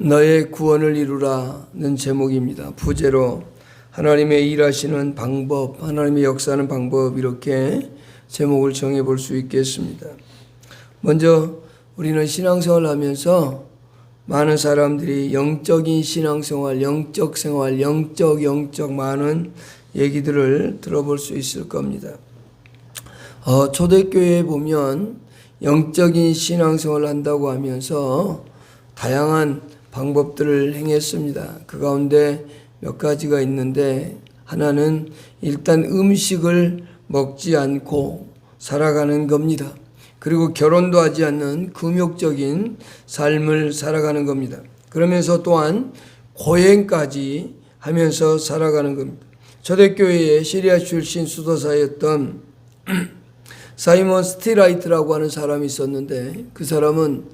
너의 구원을 이루라는 제목입니다. 부제로 하나님의 일하시는 방법, 하나님의 역사하는 방법, 이렇게 제목을 정해 볼 수 있겠습니다. 먼저 우리는 신앙생활을 하면서 많은 사람들이 영적인 신앙생활, 영적 생활, 영적 많은 얘기들을 들어볼 수 있을 겁니다. 초대교회에 보면 영적인 신앙생활을 한다고 하면서 다양한 방법들을 행했습니다. 그 가운데 몇 가지가 있는데, 하나는 일단 음식을 먹지 않고 살아가는 겁니다. 그리고 결혼도 하지 않는 금욕적인 삶을 살아가는 겁니다. 그러면서 또한 고행까지 하면서 살아가는 겁니다. 초대교회의 시리아 출신 수도사였던 사이먼 스틸라이트라고 하는 사람이 있었는데, 그 사람은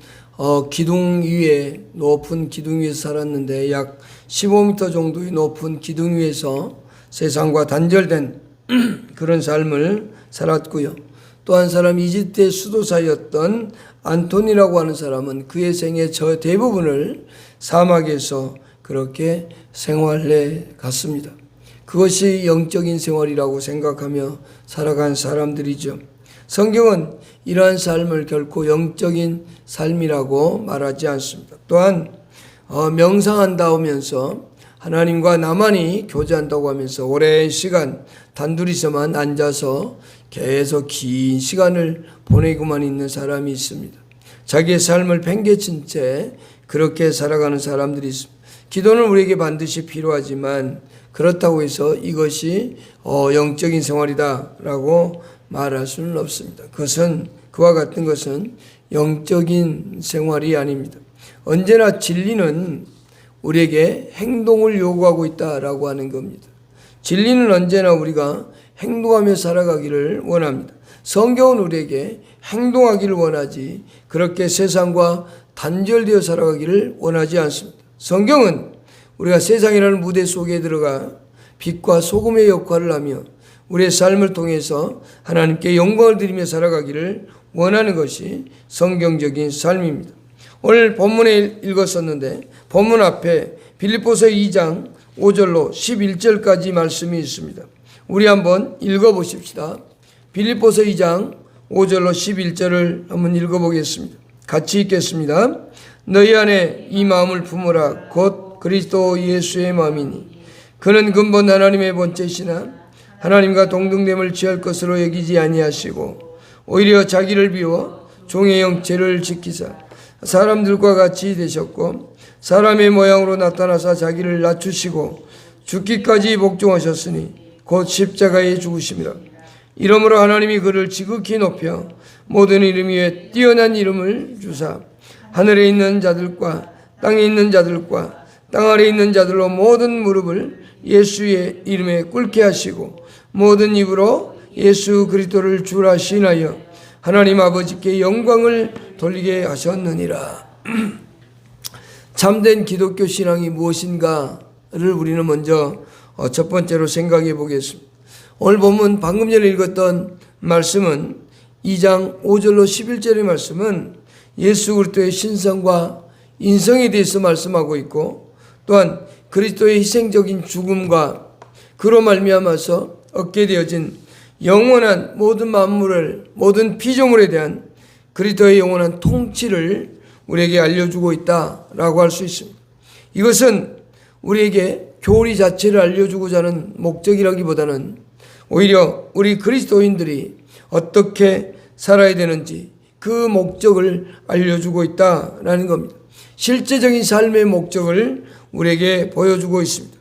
기둥 위에, 높은 기둥 위에서 살았는데 약 15m 정도의 높은 기둥 위에서 세상과 단절된 그런 삶을 살았고요. 또 한 사람, 이집트의 수도사였던 안토니라고 하는 사람은 그의 생애 저 대부분을 사막에서 그렇게 생활해 갔습니다. 그것이 영적인 생활이라고 생각하며 살아간 사람들이죠. 성경은 이러한 삶을 결코 영적인 삶이라고 말하지 않습니다. 또한 명상한다 하면서 하나님과 나만이 교제한다고 하면서 오랜 시간 단둘이서만 앉아서 계속 긴 시간을 보내고만 있는 사람이 있습니다. 자기의 삶을 팽개친 채 그렇게 살아가는 사람들이 있습니다. 기도는 우리에게 반드시 필요하지만 그렇다고 해서 이것이 영적인 생활이다라고 말할 수는 없습니다. 그와 같은 것은 영적인 생활이 아닙니다. 언제나 진리는 우리에게 행동을 요구하고 있다라고 하는 겁니다. 진리는 언제나 우리가 행동하며 살아가기를 원합니다. 성경은 우리에게 행동하기를 원하지 그렇게 세상과 단절되어 살아가기를 원하지 않습니다. 성경은 우리가 세상이라는 무대 속에 들어가 빛과 소금의 역할을 하며 우리의 삶을 통해서 하나님께 영광을 드리며 살아가기를 원하는 것이 성경적인 삶입니다. 오늘 본문에 읽었었는데 본문 앞에 빌립보서 2장 5절로 11절까지 말씀이 있습니다. 우리 한번 읽어보십시다. 빌립보서 2장 5절로 11절을 한번 읽어보겠습니다. 같이 읽겠습니다. 너희 안에 이 마음을 품으라. 곧 그리스도 예수의 마음이니 그는 근본 하나님의 본체시나 하나님과 동등됨을 취할 것으로 여기지 아니하시고 오히려 자기를 비워 종의 형체를 지키사 사람들과 같이 되셨고 사람의 모양으로 나타나사 자기를 낮추시고 죽기까지 복종하셨으니 곧 십자가에 죽으심이라. 이러므로 하나님이 그를 지극히 높여 모든 이름 위에 뛰어난 이름을 주사 하늘에 있는 자들과 땅에 있는 자들과 땅 아래에 있는 자들로 모든 무릎을 예수의 이름에 꿇게 하시고 모든 입으로 예수 그리스도를 주라 시인하여 하나님 아버지께 영광을 돌리게 하셨느니라. 참된 기독교 신앙이 무엇인가를 우리는 먼저 첫 번째로 생각해 보겠습니다. 오늘 본문 방금 전에 읽었던 말씀은 2장 5절로 11절의 말씀은 예수 그리스도의 신성과 인성에 대해서 말씀하고 있고 또한 그리스도의 희생적인 죽음과 그로 말미암아서 얻게 되어진 영원한 모든 만물을, 모든 피조물에 대한 그리스도의 영원한 통치를 우리에게 알려주고 있다라고 할 수 있습니다. 이것은 우리에게 교리 자체를 알려주고자 하는 목적이라기보다는 오히려 우리 그리스도인들이 어떻게 살아야 되는지 그 목적을 알려주고 있다라는 겁니다. 실제적인 삶의 목적을 우리에게 보여주고 있습니다.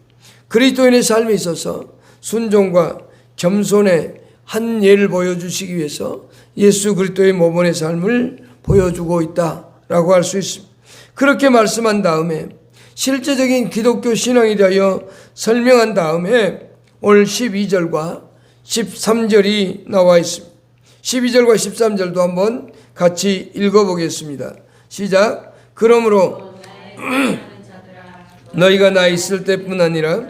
그리스도인의 삶에 있어서 순종과 겸손의 한 예를 보여주시기 위해서 예수 그리스도의 모범의 삶을 보여주고 있다라고 할 수 있습니다. 그렇게 말씀한 다음에 실제적인 기독교 신앙에 대하여 설명한 다음에 오늘 12절과 13절이 나와 있습니다. 12절과 13절도 한번 같이 읽어보겠습니다. 시작. 그러므로 너희가 나 있을 때뿐 아니라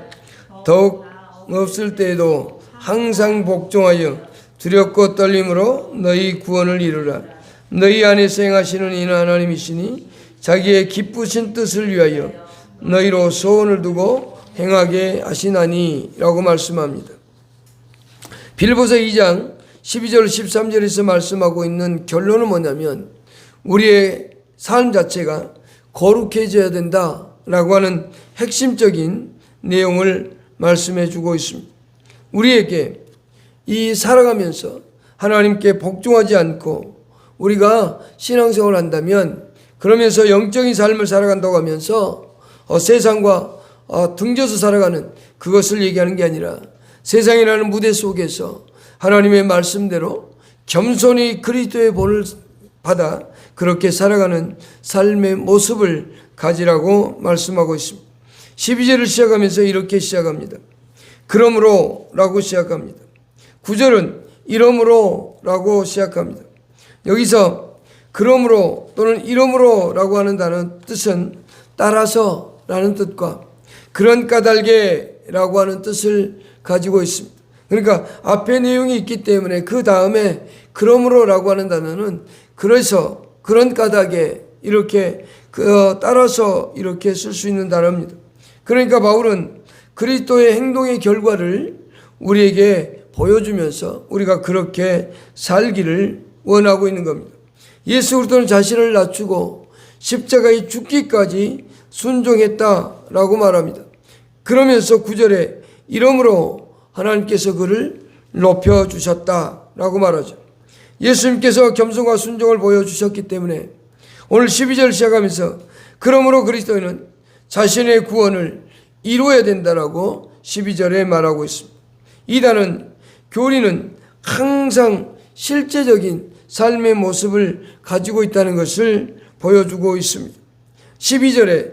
더욱 없을 때에도 항상 복종하여 두렵고 떨림으로 너희 구원을 이루라. 너희 안에서 행하시는 이는 하나님이시니 자기의 기쁘신 뜻을 위하여 너희로 소원을 두고 행하게 하시나니 라고 말씀합니다. 빌립보서 2장 12절 13절에서 말씀하고 있는 결론은 뭐냐면 우리의 삶 자체가 거룩해져야 된다라고 하는 핵심적인 내용을 말씀해 주고 있습니다. 우리에게 이 살아가면서 하나님께 복종하지 않고 우리가 신앙생활을 한다면 그러면서 영적인 삶을 살아간다고 하면서 세상과 등져서 살아가는 그것을 얘기하는 게 아니라 세상이라는 무대 속에서 하나님의 말씀대로 겸손히 그리스도의 본을 받아 그렇게 살아가는 삶의 모습을 가지라고 말씀하고 있습니다. 12절을 시작하면서 이렇게 시작합니다. 그러므로 라고 시작합니다. 9절은 이러므로 라고 시작합니다. 여기서 그러므로 또는 이러므로 라고 하는 단어 뜻은 따라서 라는 뜻과 그런 까닭에 라고 하는 뜻을 가지고 있습니다. 그러니까 앞에 내용이 있기 때문에 그 다음에 그러므로 라고 하는 단어는 그래서 그런 까닭에 이렇게 따라서 이렇게 쓸 수 있는 단어입니다. 그러니까 바울은 그리스도의 행동의 결과를 우리에게 보여주면서 우리가 그렇게 살기를 원하고 있는 겁니다. 예수 그리스도는 자신을 낮추고 십자가에 죽기까지 순종했다라고 말합니다. 그러면서 9절에 이러므로 하나님께서 그를 높여주셨다라고 말하죠. 예수님께서 겸손과 순종을 보여주셨기 때문에 오늘 12절 시작하면서 그러므로 그리스도인은 자신의 구원을 이루어야 된다라고 12절에 말하고 있습니다. 이 단은 교리는 항상 실제적인 삶의 모습을 가지고 있다는 것을 보여주고 있습니다. 12절에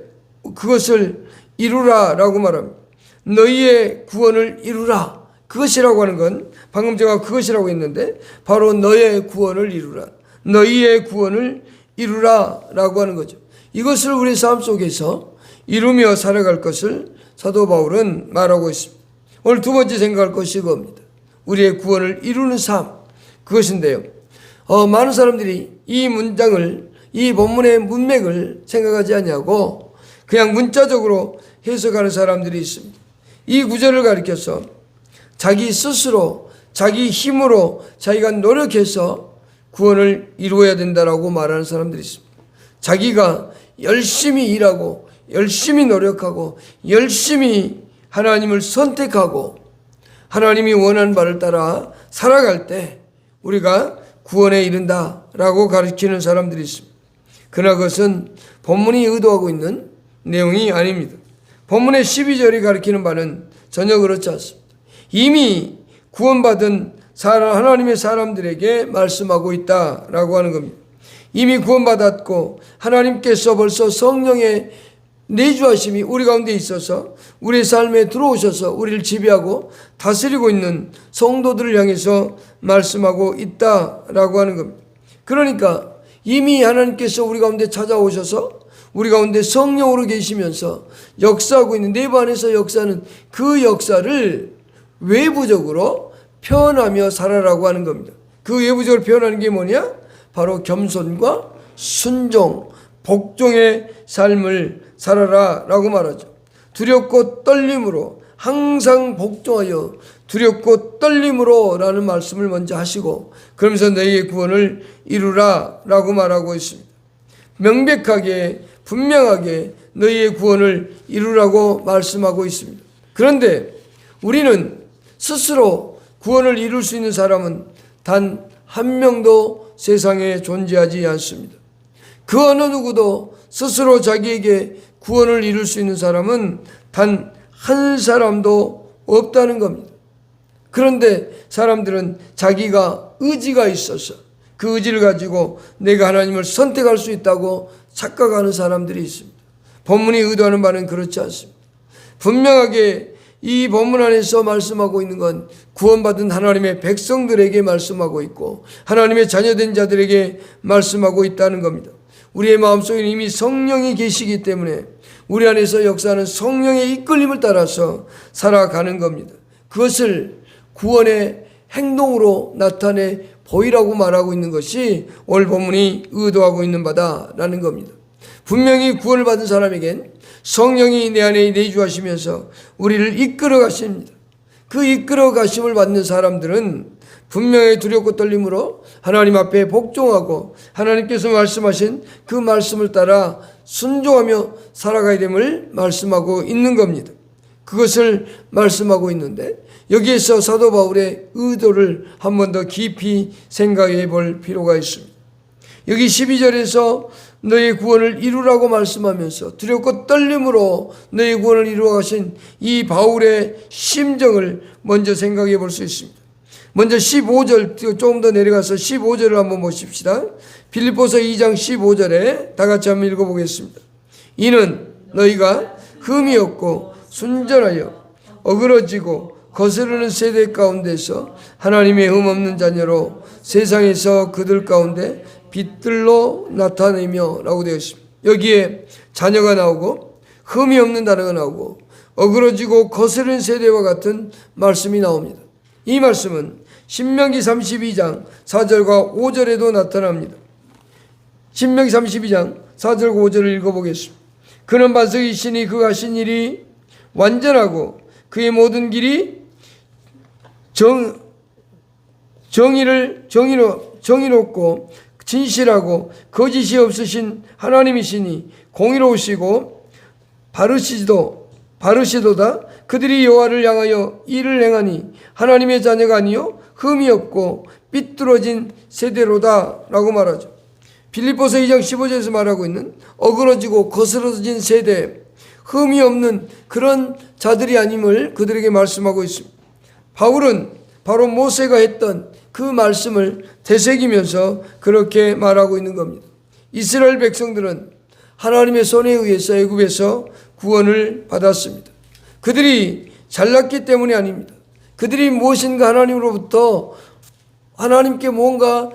그것을 이루라라고 말합니다. 너희의 구원을 이루라. 그것이라고 하는 건 방금 제가 그것이라고 했는데 바로 너의 구원을 이루라. 너희의 구원을 이루라라고 하는 거죠. 이것을 우리 삶 속에서 이루며 살아갈 것을 사도 바울은 말하고 있습니다. 오늘 두 번째 생각할 것이 이겁니다. 우리의 구원을 이루는 삶. 그것인데요. 많은 사람들이 이 문장을 이 본문의 문맥을 생각하지 않냐고 그냥 문자적으로 해석하는 사람들이 있습니다. 이 구절을 가리켜서 자기 스스로 자기 힘으로 자기가 노력해서 구원을 이루어야 된다라고 말하는 사람들이 있습니다. 자기가 열심히 일하고 열심히 노력하고 열심히 하나님을 선택하고 하나님이 원하는 바를 따라 살아갈 때 우리가 구원에 이른다라고 가르치는 사람들이 있습니다. 그러나 그것은 본문이 의도하고 있는 내용이 아닙니다. 본문의 12절이 가르치는 바는 전혀 그렇지 않습니다. 이미 구원받은 하나님의 사람들에게 말씀하고 있다라고 하는 겁니다. 이미 구원받았고 하나님께서 벌써 성령의 내주하심이 우리 가운데 있어서 우리 삶에 들어오셔서 우리를 지배하고 다스리고 있는 성도들을 향해서 말씀하고 있다라고 하는 겁니다. 그러니까 이미 하나님께서 우리 가운데 찾아오셔서 우리 가운데 성령으로 계시면서 역사하고 있는 내부 안에서 역사하는 그 역사를 외부적으로 표현하며 살아라고 하는 겁니다. 그 외부적으로 표현하는 게 뭐냐? 바로 겸손과 순종, 복종의 삶을 살아라 라고 말하죠. 두렵고 떨림으로 항상 복종하여 두렵고 떨림으로 라는 말씀을 먼저 하시고 그러면서 너희의 구원을 이루라 라고 말하고 있습니다. 명백하게 분명하게 너희의 구원을 이루라고 말씀하고 있습니다. 그런데 우리는 스스로 구원을 이룰 수 있는 사람은 단 한 명도 세상에 존재하지 않습니다. 그 어느 누구도 스스로 자기에게 구원을 이룰 수 있는 사람은 단 한 사람도 없다는 겁니다. 그런데 사람들은 자기가 의지가 있어서 그 의지를 가지고 내가 하나님을 선택할 수 있다고 착각하는 사람들이 있습니다. 본문이 의도하는 바는 그렇지 않습니다. 분명하게 이 본문 안에서 말씀하고 있는 건 구원받은 하나님의 백성들에게 말씀하고 있고 하나님의 자녀된 자들에게 말씀하고 있다는 겁니다. 우리의 마음속에 이미 성령이 계시기 때문에 우리 안에서 역사하는 성령의 이끌림을 따라서 살아가는 겁니다. 그것을 구원의 행동으로 나타내 보이라고 말하고 있는 것이 오늘 본문이 의도하고 있는 바다라는 겁니다. 분명히 구원을 받은 사람에겐 성령이 내 안에 내주하시면서 우리를 이끌어 가십니다. 그 이끌어 가심을 받는 사람들은 분명히 두렵고 떨림으로 하나님 앞에 복종하고 하나님께서 말씀하신 그 말씀을 따라 순종하며 살아가야 됨을 말씀하고 있는 겁니다. 그것을 말씀하고 있는데 여기에서 사도 바울의 의도를 한 번 더 깊이 생각해 볼 필요가 있습니다. 여기 12절에서 너의 구원을 이루라고 말씀하면서 두렵고 떨림으로 너의 구원을 이루어 가신 이 바울의 심정을 먼저 생각해 볼 수 있습니다. 먼저 15절 조금 더 내려가서 15절을 한번 보십시다. 빌립보서 2장 15절에 다 같이 한번 읽어보겠습니다. 이는 너희가 흠이 없고 순전하여 어그러지고 거스르는 세대 가운데서 하나님의 흠 없는 자녀로 세상에서 그들 가운데 빛들로 나타내며 라고 되어 있습니다. 여기에 자녀가 나오고 흠이 없는 단어가 나오고 어그러지고 거스르는 세대와 같은 말씀이 나옵니다. 이 말씀은 신명기 32장 4절과 5절에도 나타납니다. 신명기 32장 4절과 5절을 읽어보겠습니다. 그는 반석이시니 그가 하신 일이 완전하고 그의 모든 길이 정의롭고 진실하고 거짓이 없으신 하나님이시니 공의로우시고 바르시도다. 그들이 여호와를 향하여 일을 행하니 하나님의 자녀가 아니요 흠이 없고 삐뚤어진 세대로다 라고 말하죠. 빌립보서 2장 15절에서 말하고 있는 어그러지고 거스러진 세대, 흠이 없는 그런 자들이 아님을 그들에게 말씀하고 있습니다. 바울은 바로 모세가 했던 그 말씀을 되새기면서 그렇게 말하고 있는 겁니다. 이스라엘 백성들은 하나님의 손에 의해서 애굽에서 구원을 받았습니다. 그들이 잘났기 때문이 아닙니다. 그들이 무엇인가 하나님으로부터 하나님께 뭔가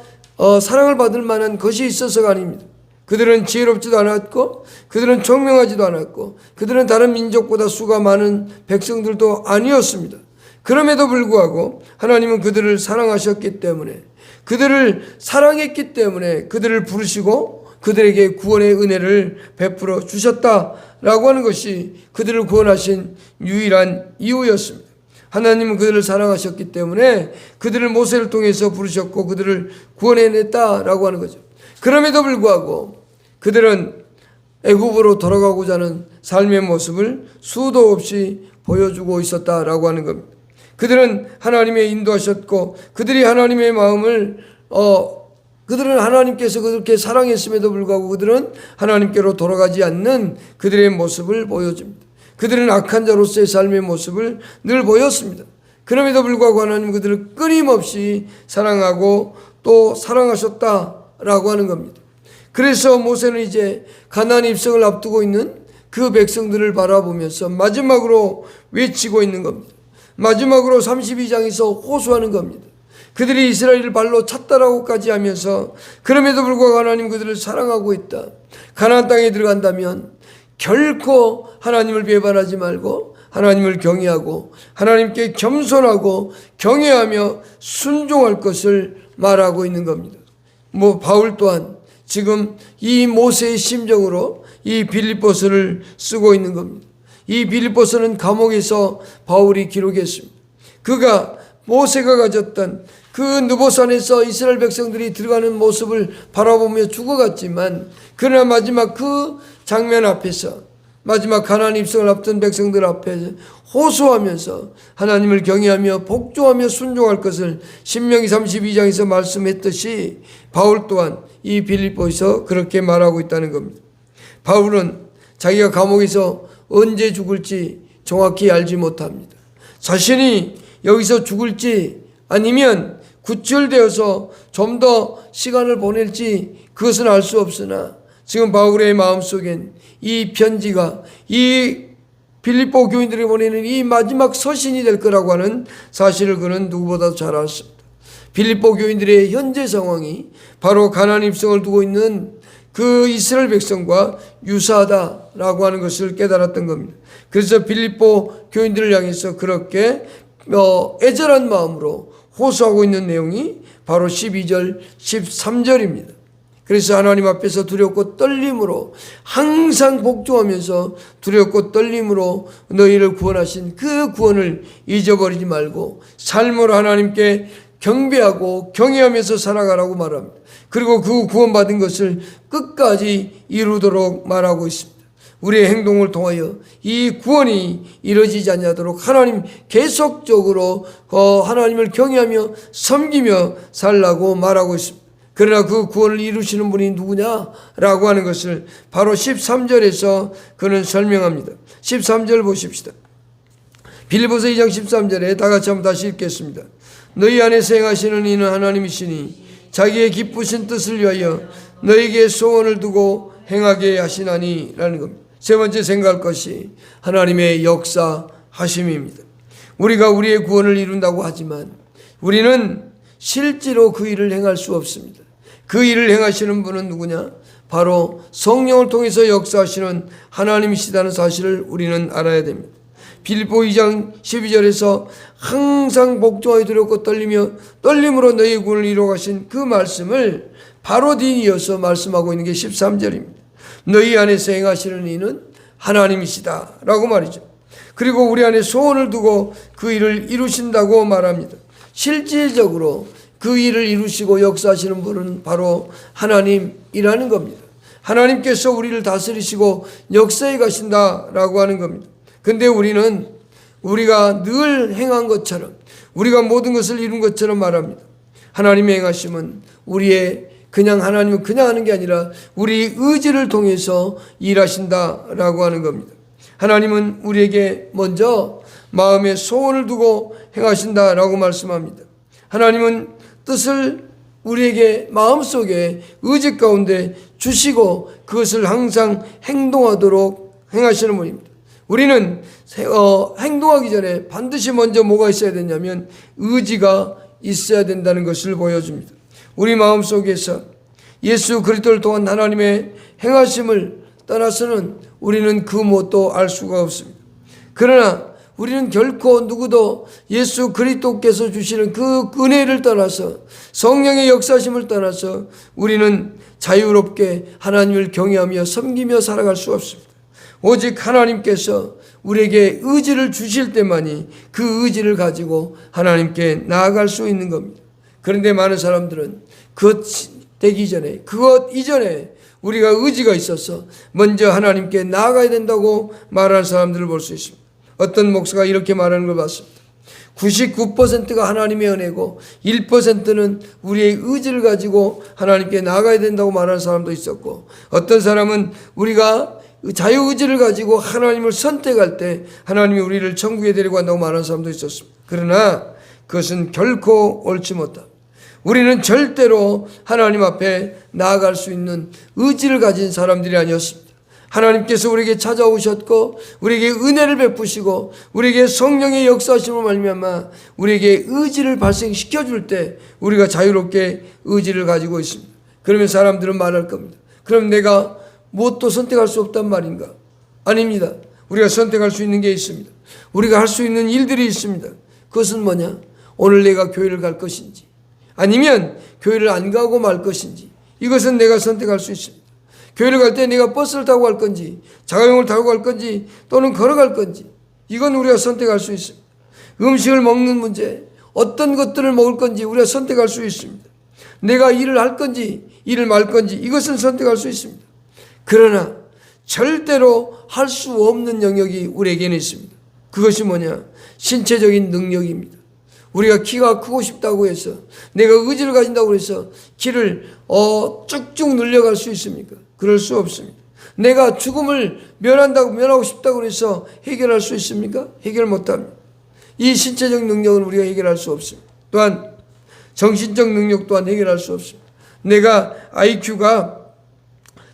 사랑을 받을 만한 것이 있어서가 아닙니다. 그들은 지혜롭지도 않았고 그들은 총명하지도 않았고 그들은 다른 민족보다 수가 많은 백성들도 아니었습니다. 그럼에도 불구하고 하나님은 그들을 사랑하셨기 때문에 그들을 사랑했기 때문에 그들을 부르시고 그들에게 구원의 은혜를 베풀어 주셨다라고 하는 것이 그들을 구원하신 유일한 이유였습니다. 하나님은 그들을 사랑하셨기 때문에 그들을 모세를 통해서 부르셨고 그들을 구원해냈다라고 하는 거죠. 그럼에도 불구하고 그들은 애굽으로 돌아가고자 하는 삶의 모습을 수도 없이 보여주고 있었다라고 하는 겁니다. 그들은 하나님의 인도하셨고 그들이 하나님의 마음을 그들은 하나님께서 그렇게 사랑했음에도 불구하고 그들은 하나님께로 돌아가지 않는 그들의 모습을 보여줍니다. 그들은 악한 자로서의 삶의 모습을 늘 보였습니다. 그럼에도 불구하고 하나님은 그들을 끊임없이 사랑하고 또 사랑하셨다라고 하는 겁니다. 그래서 모세는 이제 가나안 입성을 앞두고 있는 그 백성들을 바라보면서 마지막으로 외치고 있는 겁니다. 마지막으로 32장에서 호소하는 겁니다. 그들이 이스라엘을 발로 찼다라고까지 하면서 그럼에도 불구하고 하나님 그들을 사랑하고 있다. 가나안 땅에 들어간다면 결코 하나님을 배반하지 말고 하나님을 경외하고 하나님께 겸손하고 경외하며 순종할 것을 말하고 있는 겁니다. 바울 또한 지금 이 모세의 심정으로 이 빌립보서를 쓰고 있는 겁니다. 이 빌립보서는 감옥에서 바울이 기록했습니다. 그가 모세가 가졌던 그 느보산에서 이스라엘 백성들이 들어가는 모습을 바라보며 죽어갔지만 그러나 마지막 그 장면 앞에서 마지막 가나안 입성을 앞둔 백성들 앞에 호소하면서 하나님을 경외하며 복종하며 순종할 것을 신명기 32장에서 말씀했듯이 바울 또한 이 빌립보에서 그렇게 말하고 있다는 겁니다. 바울은 자기가 감옥에서 언제 죽을지 정확히 알지 못합니다. 자신이 여기서 죽을지 아니면 구출되어서 좀 더 시간을 보낼지 그것은 알 수 없으나 지금 바울의 마음속엔 이 편지가 이 빌립보 교인들에게 보내는 이 마지막 서신이 될 거라고 하는 사실을 그는 누구보다도 잘 알았습니다. 빌립보 교인들의 현재 상황이 바로 가나안 입성을 두고 있는 그 이스라엘 백성과 유사하다라고 하는 것을 깨달았던 겁니다. 그래서 빌립보 교인들을 향해서 그렇게 애절한 마음으로 호소하고 있는 내용이 바로 12절, 13절입니다. 그래서 하나님 앞에서 두렵고 떨림으로 항상 복종하면서 두렵고 떨림으로 너희를 구원하신 그 구원을 잊어버리지 말고 삶으로 하나님께 경배하고 경외하면서 살아가라고 말합니다. 그리고 그 구원받은 것을 끝까지 이루도록 말하고 있습니다. 우리의 행동을 통하여 이 구원이 이루어지지 않도록 하나님 계속적으로 하나님을 경외하며 섬기며 살라고 말하고 있습니다. 그러나 그 구원을 이루시는 분이 누구냐라고 하는 것을 바로 13절에서 그는 설명합니다. 13절 보십시다. 빌립보서 2장 13절에 다 같이 한번 다시 읽겠습니다. 너희 안에서 행하시는 이는 하나님이시니 자기의 기쁘신 뜻을 위하여 너희에게 소원을 두고 행하게 하시나니 라는 겁니다. 세 번째 생각할 것이 하나님의 역사하심입니다. 우리가 우리의 구원을 이룬다고 하지만 우리는 실제로 그 일을 행할 수 없습니다. 그 일을 행하시는 분은 누구냐? 바로 성령을 통해서 역사하시는 하나님이시다는 사실을 우리는 알아야 됩니다. 빌립보 2장 12절에서 항상 복종하여 두렵고 떨림으로 너희의 구원을 이루어가신 그 말씀을 바로 뒤이어서 말씀하고 있는 게 13절입니다. 너희 안에서 행하시는 이는 하나님이시다 라고 말이죠. 그리고 우리 안에 소원을 두고 그 일을 이루신다고 말합니다. 실질적으로 그 일을 이루시고 역사하시는 분은 바로 하나님이라는 겁니다. 하나님께서 우리를 다스리시고 역사해 가신다라고 하는 겁니다. 근데 우리는 우리가 늘 행한 것처럼 우리가 모든 것을 이룬 것처럼 말합니다. 하나님의 행하심은 하나님은 그냥 하는 게 아니라 우리 의지를 통해서 일하신다라고 하는 겁니다. 하나님은 우리에게 먼저 마음에 소원을 두고 행하신다라고 말씀합니다. 하나님은 뜻을 우리에게 마음속에 의지 가운데 주시고 그것을 항상 행동하도록 행하시는 분입니다. 우리는 행동하기 전에 반드시 먼저 뭐가 있어야 되냐면 의지가 있어야 된다는 것을 보여줍니다. 우리 마음속에서 예수 그리스도를 통한 하나님의 행하심을 떠나서는 우리는 그 무엇도 알 수가 없습니다. 그러나 우리는 결코 누구도 예수 그리스도께서 주시는 그 은혜를 떠나서 성령의 역사심을 떠나서 우리는 자유롭게 하나님을 경외하며 섬기며 살아갈 수 없습니다. 오직 하나님께서 우리에게 의지를 주실 때만이 그 의지를 가지고 하나님께 나아갈 수 있는 겁니다. 그런데 많은 사람들은 그것 되기 전에 그것 이전에 우리가 의지가 있어서 먼저 하나님께 나아가야 된다고 말하는 사람들을 볼 수 있습니다. 어떤 목사가 이렇게 말하는 걸 봤습니다. 99%가 하나님의 은혜고 1%는 우리의 의지를 가지고 하나님께 나아가야 된다고 말하는 사람도 있었고, 어떤 사람은 우리가 자유의지를 가지고 하나님을 선택할 때 하나님이 우리를 천국에 데리고 간다고 말하는 사람도 있었습니다. 그러나 그것은 결코 옳지 못합니다. 우리는 절대로 하나님 앞에 나아갈 수 있는 의지를 가진 사람들이 아니었습니다. 하나님께서 우리에게 찾아오셨고 우리에게 은혜를 베푸시고 우리에게 성령의 역사하심을 말미암아 우리에게 의지를 발생시켜 줄 때 우리가 자유롭게 의지를 가지고 있습니다. 그러면 사람들은 말할 겁니다. 그럼 내가 무엇도 선택할 수 없단 말인가? 아닙니다. 우리가 선택할 수 있는 게 있습니다. 우리가 할 수 있는 일들이 있습니다. 그것은 뭐냐? 오늘 내가 교회를 갈 것인지 아니면 교회를 안 가고 말 것인지, 이것은 내가 선택할 수 있습니다. 교회를 갈 때 내가 버스를 타고 갈 건지 자가용을 타고 갈 건지 또는 걸어갈 건지, 이건 우리가 선택할 수 있습니다. 음식을 먹는 문제, 어떤 것들을 먹을 건지 우리가 선택할 수 있습니다. 내가 일을 할 건지 일을 말 건지 이것은 선택할 수 있습니다. 그러나 절대로 할 수 없는 영역이 우리에게는 있습니다. 그것이 뭐냐? 신체적인 능력입니다. 우리가 키가 크고 싶다고 해서 내가 의지를 가진다고 해서 키를 쭉쭉 늘려갈 수 있습니까? 그럴 수 없습니다. 내가 죽음을 면하고 싶다고 해서 해결할 수 있습니까? 해결 못합니다. 이 신체적 능력은 우리가 해결할 수 없습니다. 또한 정신적 능력 또한 해결할 수 없습니다. 내가 IQ가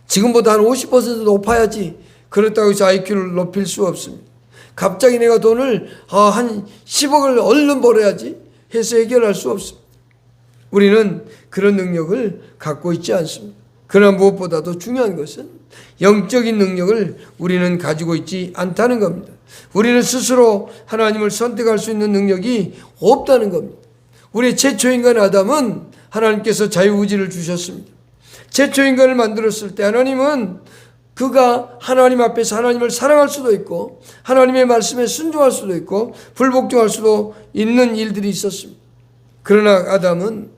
지금보다 한 50% 높아야지 그렇다고 해서 IQ를 높일 수 없습니다. 갑자기 내가 돈을 한 10억을 얼른 벌어야지 해서 해결할 수 없습니다. 우리는 그런 능력을 갖고 있지 않습니다. 그러나 무엇보다도 중요한 것은 영적인 능력을 우리는 가지고 있지 않다는 겁니다. 우리는 스스로 하나님을 선택할 수 있는 능력이 없다는 겁니다. 우리의 최초인간 아담은 하나님께서 자유의지를 주셨습니다. 최초 인간을 만들었을 때 하나님은 그가 하나님 앞에서 하나님을 사랑할 수도 있고 하나님의 말씀에 순종할 수도 있고 불복종할 수도 있는 일들이 있었습니다. 그러나 아담은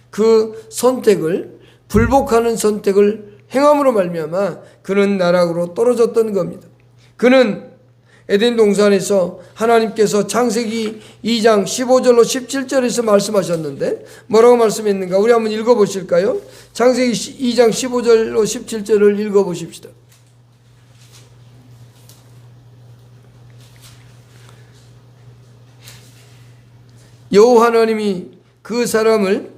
그 선택을, 불복하는 선택을 행함으로 말미암아 그는 나락으로 떨어졌던 겁니다. 그는 에덴 동산에서 하나님께서 창세기 2장 15절로 17절에서 말씀하셨는데 뭐라고 말씀했는가? 우리 한번 읽어보실까요? 창세기 2장 15절로 17절을 읽어보십시다. 여호와 하나님이 그 사람을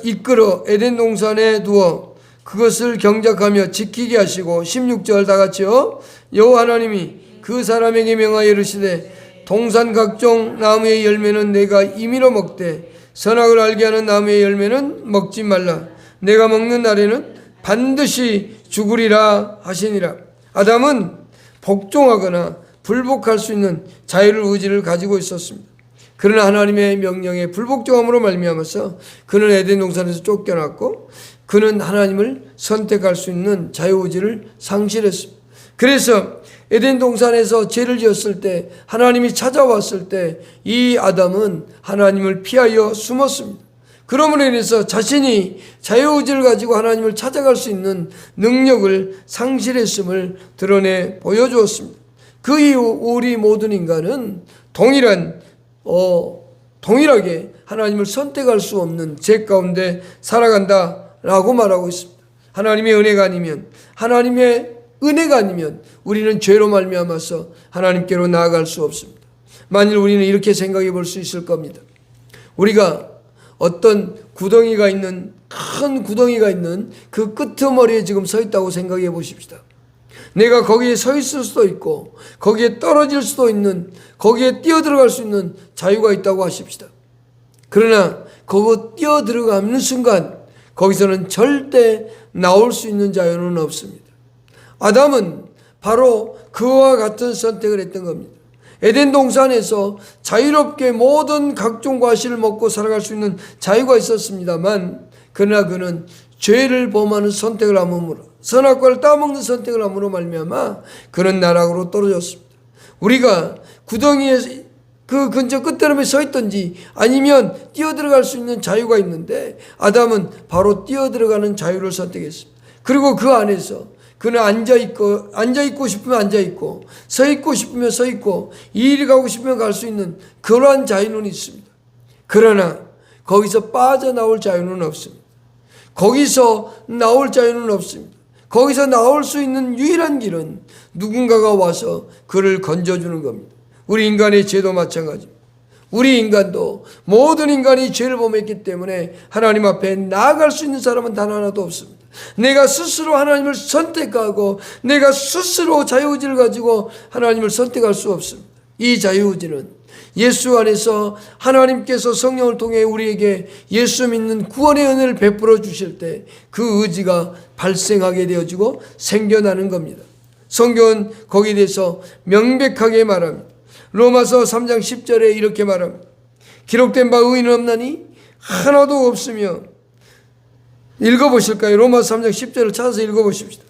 이끌어 에덴 동산에 두어 그것을 경작하며 지키게 하시고 16절 다 같이요. 여호와 하나님이 그 사람에게 명하여 이르시되 동산 각종 나무의 열매는 내가 임의로 먹되 선악을 알게 하는 나무의 열매는 먹지 말라. 내가 먹는 날에는 반드시 죽으리라 하시니라. 아담은 복종하거나 불복할 수 있는 자유를 의지를 가지고 있었습니다. 그러나 하나님의 명령에 불복종함으로 말미암아서 그는 에덴 동산에서 쫓겨났고 그는 하나님을 선택할 수 있는 자유의지를 상실했습니다. 그래서 에덴 동산에서 죄를 지었을 때 하나님이 찾아왔을 때 이 아담은 하나님을 피하여 숨었습니다. 그러므로 인해서 자신이 자유의지를 가지고 하나님을 찾아갈 수 있는 능력을 상실했음을 드러내 보여주었습니다. 그 이후 우리 모든 인간은 동일하게 하나님을 선택할 수 없는 죄 가운데 살아간다라고 말하고 있습니다. 하나님의 은혜가 아니면 우리는 죄로 말미암아서 하나님께로 나아갈 수 없습니다. 만일 우리는 이렇게 생각해 볼 수 있을 겁니다. 우리가 어떤 구덩이가 있는 큰 구덩이가 있는 그 끄트머리에 지금 서 있다고 생각해 보십시다. 내가 거기에 서 있을 수도 있고 거기에 떨어질 수도 있는, 거기에 뛰어들어갈 수 있는 자유가 있다고 하십시다. 그러나 거기 뛰어들어가는 순간 거기서는 절대 나올 수 있는 자유는 없습니다. 아담은 바로 그와 같은 선택을 했던 겁니다. 에덴 동산에서 자유롭게 모든 각종 과실을 먹고 살아갈 수 있는 자유가 있었습니다만 그러나 그는 죄를 범하는 선택을 함으로, 선악과를 따먹는 선택을 함으로 말미암아 그는 나락으로 떨어졌습니다. 우리가 구덩이에 그 근처 끝더름에 서 있든지 아니면 뛰어들어갈 수 있는 자유가 있는데 아담은 바로 뛰어들어가는 자유를 선택했습니다. 그리고 그 안에서 그는 앉아있고 싶으면 앉아있고 서있고 싶으면 서있고 이리 가고 싶으면 갈 수 있는 그러한 자유는 있습니다. 그러나 거기서 빠져나올 자유는 없습니다. 거기서 나올 자유는 없습니다. 거기서 나올 수 있는 유일한 길은 누군가가 와서 그를 건져주는 겁니다. 우리 인간의 죄도 마찬가지입니다. 우리 인간도 모든 인간이 죄를 범했기 때문에 하나님 앞에 나아갈 수 있는 사람은 단 하나도 없습니다. 내가 스스로 하나님을 선택하고 내가 스스로 자유의지를 가지고 하나님을 선택할 수 없습니다. 이 자유의지는 예수 안에서 하나님께서 성령을 통해 우리에게 예수 믿는 구원의 은혜를 베풀어 주실 때 그 의지가 발생하게 되어지고 생겨나는 겁니다. 성경은 거기에 대해서 명백하게 말합니다. 로마서 3장 10절에 이렇게 말합니다. 기록된 바 의인은 없나니 하나도 없으며. 읽어보실까요? 로마서 3장 10절을 찾아서 읽어보십시다.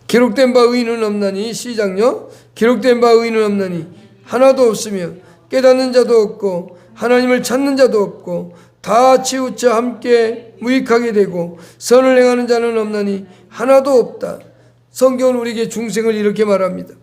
기록된 바 의인은 없나니, 시작요. 기록된 바 의인은 없나니 하나도 없으며 깨닫는 자도 없고 하나님을 찾는 자도 없고 다 치우쳐 함께 무익하게 되고 선을 행하는 자는 없나니 하나도 없다. 성경은 우리에게 중생을 이렇게 말합니다.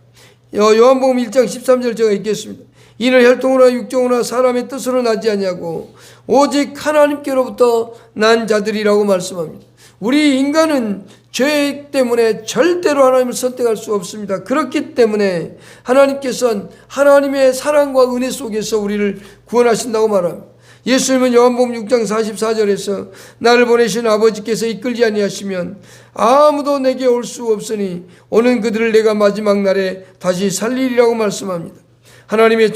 요한복음 1장 13절 제가 읽겠습니다. 이는 혈통으로나 육정으로나 사람의 뜻으로 나지 아니하고 오직 하나님께로부터 난 자들이라고 말씀합니다. 우리 인간은 죄 때문에 절대로 하나님을 선택할 수 없습니다. 그렇기 때문에 하나님께서는 하나님의 사랑과 은혜 속에서 우리를 구원하신다고 말합니다. 예수님은 요한복음 6장 44절에서 나를 보내신 아버지께서 이끌지 아니하시면 아무도 내게 올 수 없으니 오는 그들을 내가 마지막 날에 다시 살리리라고 말씀합니다. 하나님의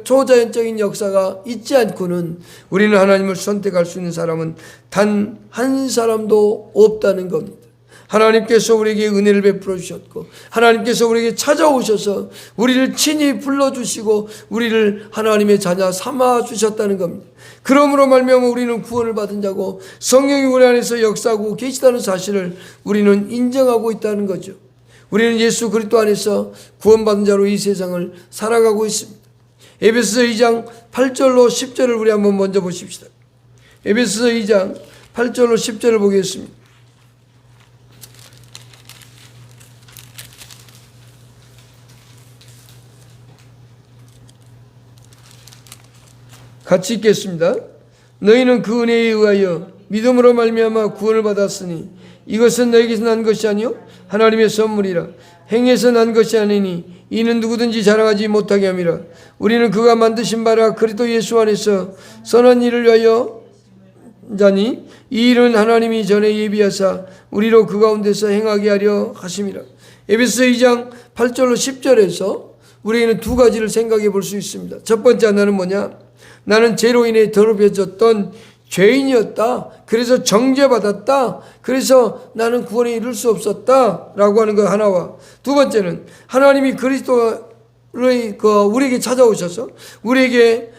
초자연적인 역사가 있지 않고는 우리는 하나님을 선택할 수 있는 사람은 단 한 사람도 없다는 겁니다. 하나님께서 우리에게 은혜를 베풀어 주셨고 하나님께서 우리에게 찾아오셔서 우리를 친히 불러주시고 우리를 하나님의 자녀 삼아 주셨다는 겁니다. 그러므로 말미암아 우리는 구원을 받은 자고 성령이 우리 안에서 역사하고 계시다는 사실을 우리는 인정하고 있다는 거죠. 우리는 예수 그리스도 안에서 구원받은 자로 이 세상을 살아가고 있습니다. 에베소서 2장 8절로 10절을 우리 한번 먼저 보십시다. 에베소서 2장 8절로 10절을 보겠습니다. 같이 읽겠습니다. 너희는 그 은혜에 의하여 믿음으로 말미암아 구원을 받았으니 이것은 너희에게서 난 것이 아니요 하나님의 선물이라. 행해서 난 것이 아니니 이는 누구든지 자랑하지 못하게 함이라. 우리는 그가 만드신 바라 그리스도 예수 안에서 선한 일을 위하여 자니 이 일은 하나님이 전에 예비하사 우리로 그 가운데서 행하게 하려 하심이라. 에베소서 2장 8절로 10절에서 우리는 두 가지를 생각해 볼 수 있습니다. 첫 번째 하나는 뭐냐? 나는 죄로 인해 더럽혀졌던 죄인이었다. 그래서 정죄받았다. 그래서 나는 구원에 이를 수 없었다. 라고 하는 것 하나와 두 번째는 하나님이 그리스도를 우리에게 찾아오셔서 우리에게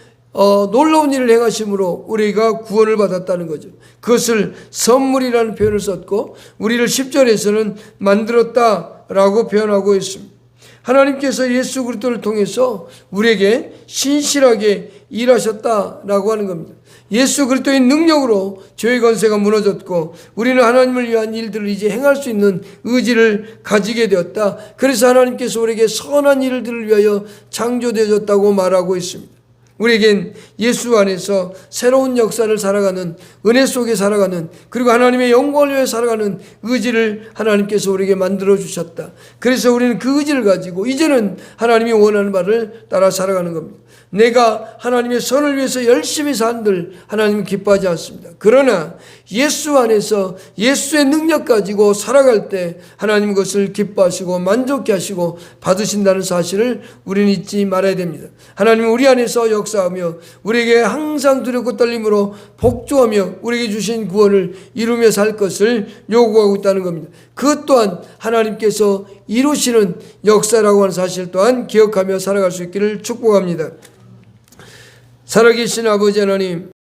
놀라운 일을 행하심으로 우리가 구원을 받았다는 거죠. 그것을 선물이라는 표현을 썼고 우리를 10절에서는 만들었다라고 표현하고 있습니다. 하나님께서 예수 그리스도를 통해서 우리에게 신실하게 일하셨다라고 하는 겁니다. 예수 그리스도의 능력으로 죄의 권세가 무너졌고 우리는 하나님을 위한 일들을 이제 행할 수 있는 의지를 가지게 되었다. 그래서 하나님께서 우리에게 선한 일들을 위하여 창조되어졌다고 말하고 있습니다. 우리에겐 예수 안에서 새로운 역사를 살아가는 은혜 속에 살아가는 그리고 하나님의 영광을 위해 살아가는 의지를 하나님께서 우리에게 만들어 주셨다. 그래서 우리는 그 의지를 가지고 이제는 하나님이 원하는 바를 따라 살아가는 겁니다. 내가 하나님의 선을 위해서 열심히 산들 하나님은 기뻐하지 않습니다. 그러나 예수 안에서 예수의 능력 가지고 살아갈 때 하나님 그것을 기뻐하시고 만족케 하시고 받으신다는 사실을 우리는 잊지 말아야 됩니다. 하나님은 우리 안에서 역사하며 우리에게 항상 두렵고 떨림으로 복종하며 우리에게 주신 구원을 이루며 살 것을 요구하고 있다는 겁니다. 그것 또한 하나님께서 이루시는 역사라고 하는 사실 또한 기억하며 살아갈 수 있기를 축복합니다. 살아계신 아버지 하나님,